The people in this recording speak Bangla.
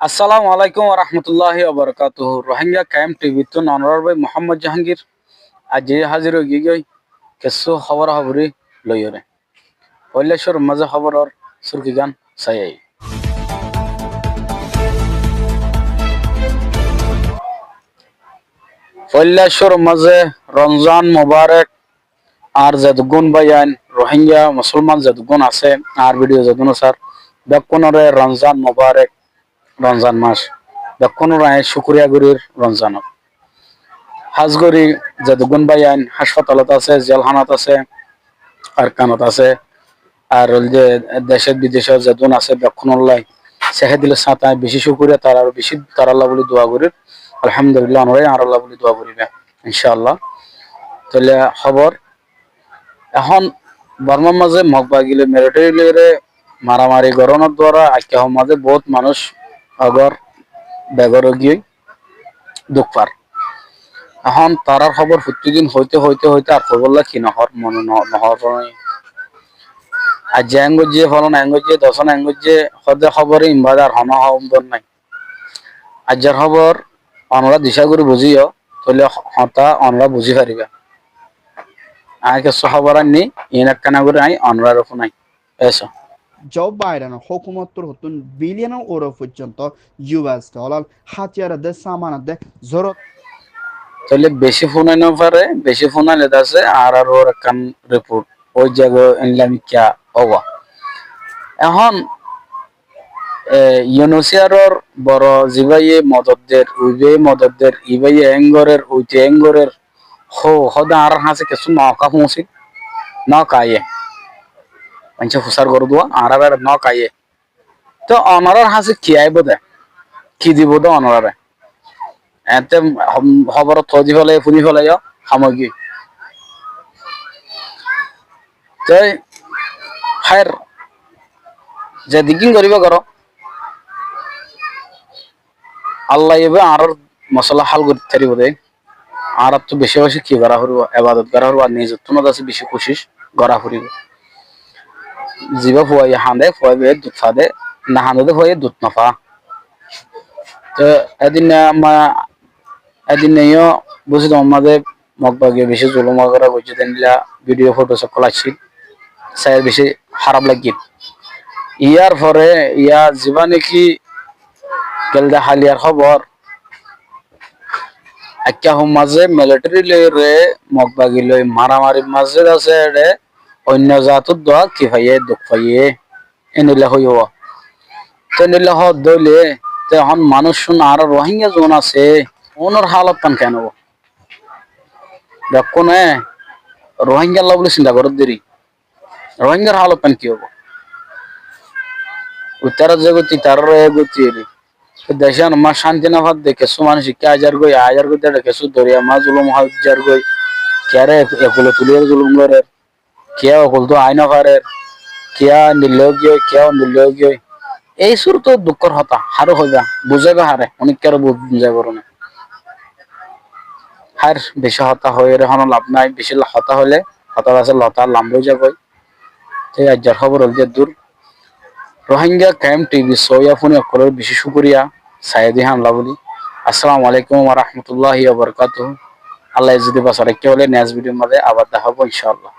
আসসালামু আলাইকুম ওয়া রাহমাতুল্লাহি ওয়া বারাকাতুহু। রোহিঙ্গা ক্যাম্প টিভি তো ননর ভাই মোহাম্মদ জাহাঙ্গীর আজি হাজির হয়ে গই কিছু খবর খবরি লইরে কৈলাসর মাঝে খবরর সুরকি গান চাই কৈলাসর মাঝে রমজান মোবারক আর যতগুণ বায়ান রোহিঙ্গা মুসলমান যতগুণ আছে আর ভিডিও যতগুণ স্যার বেকনরে রমজান মোবারক রমজান মাস বেকনরে শুকরিয়া গুরির রমজান হাজগরি যতগুণ বায়ান হাসপাতালত আছে জেলখানাত আছে আর কানত আছে আর যে দেশে বিদেশে যতগুণ আছে বেকনলাই সেহে দিলে সাঁতায় বেশি শুকরিয়া তার আর বেশি তার আল্লাহ বলে দোয়া করির আলহামদুলিল্লাহ আমরা আর আল্লাহ বলে দোয়া করিবে ইনশাআল্লাহ। তাহলে খবর এখন বর্মার মাঝে মগবা গিলে মিলিটারি মারামারি গরমের দ্বারা আজকে মাঝে বহুত মানুষ আগর বেগর গিয়ে দুঃখ পার এখন তারার খবর প্রতিদিন হইতে হইতে হইতে আর খবর কি নহর মনে নহর আর যে অ্যাঙ্গুজে ফলন অ্যাঙ্গুজে দশন অ্যাঙ্গুজে হদে খবরে ইমবাদার হন হম্বর নাই আর যার খবর অনরা দিশা করে বুঝিও তাহলে হতা অনরা বুঝি পারিবা আগে খবর আনি ইনাক কানা করে আই অনরার নাই এসো জো বাইডেন হুকুমতর হতুন বিলিয়ন ইউরো পর্যন্ত ইউএস ডলার হাতিয়ারদের সামানাদে জরুরত তাহলে বেশি ফোন আইনা পারে বেশি ফোন আইলে আছে আর আর ওর কান রিপোর্ট ওই জায়গা ইনলামি কিয়া হওয়া এখন ইউনোসিয়ারর বড় জিবাইয়ে মদতদের উইবে মদতদের ইবাইয়ে এঙ্গরের উইতে এঙ্গরের হো হদা আর হাসে কিছু নকা পৌঁছি ন কায়ে পঞ্চ ফুসার গরু দোয়া আর আর ন কায়ে তো অনারার হাসে কি আইব দে কি দিব দে অনারে এতে খবর থদি ফেলে ফুনি ফেলে সামগ্রী তাই খায়ের যে দিকিং করিব কর আল্লাহ এবে আর মশলা হাল করতে থারিব দে আর তো বেশি বেশি কি করা হইব এবাদত করা হইব আর নিজের তোমার কাছে বেশি কোশিশ করা হইব জিবা ফুয়াই হাঁদে ফুয়াইবে দুধ ফাদে না হাঁদে ফুয়াই দুধ নফা তো এদিন নেইও বুঝি তোমার মাঝে মগবাগে বেশি জুলুম করা করছে তেনলা ভিডিও ফটো সব কলাচ্ছি সাই বেশি খারাপ লাগি ইয়ার পরে ইয়া জিবা নাকি গেলদা হালিয়ার খবর একটা মাঝে মিলিটারি রে মগবাগি লই মারামারি মাঝে আছে রে অন্য জাতত দোয়া কি ভাইয়ে দুঃখ পাইয়ে এনিলে হইব তো নিলে হদ দইলে তো এখন মানুষ শুন আর রোহিঙ্গা জন আছে ওনার হালত পান কেন দেখো না রোহিঙ্গা আল্লাহ বলে চিন্তা করো দেরি রোহিঙ্গার হালত পান কি হবো উত্তর জগতি তার গতি দেশে মা শান্তি না ভাত দেখে সু মানুষ কে হাজার গই দেখে সু দরিয়া মা জুলুম হাজার গই কেরে এগুলো তুলিয়ে জুলুম করে কে অকল তো আইন পারে কেয়া নির্লগীয় কেউ নির্লগীয় এই সুর তো দুঃখর হতা হারো হইবা বুঝাবে হারে অনেক কেন বুঝাই পারো না হার বেশি হতা হয়ে এখন লাভ নাই বেশি হতা হলে হতা আছে লতা লাম্বই যাবই ঠিক আছে যার খবর হল যে দূর রোহিঙ্গা ক্যাম্প টিভি সইয়া ফোনে অকলের বেশি শুকরিয়া সাইদি হামলা বলি আসসালামু আলাইকুম ওয়া রাহমাতুল্লাহি ওয়া বারাকাতুহু আল্লাহ যদি বাসার কে বলে নেক্সট ভিডিওর মধ্যে আবার দেখা হবে ইনশাআল্লাহ।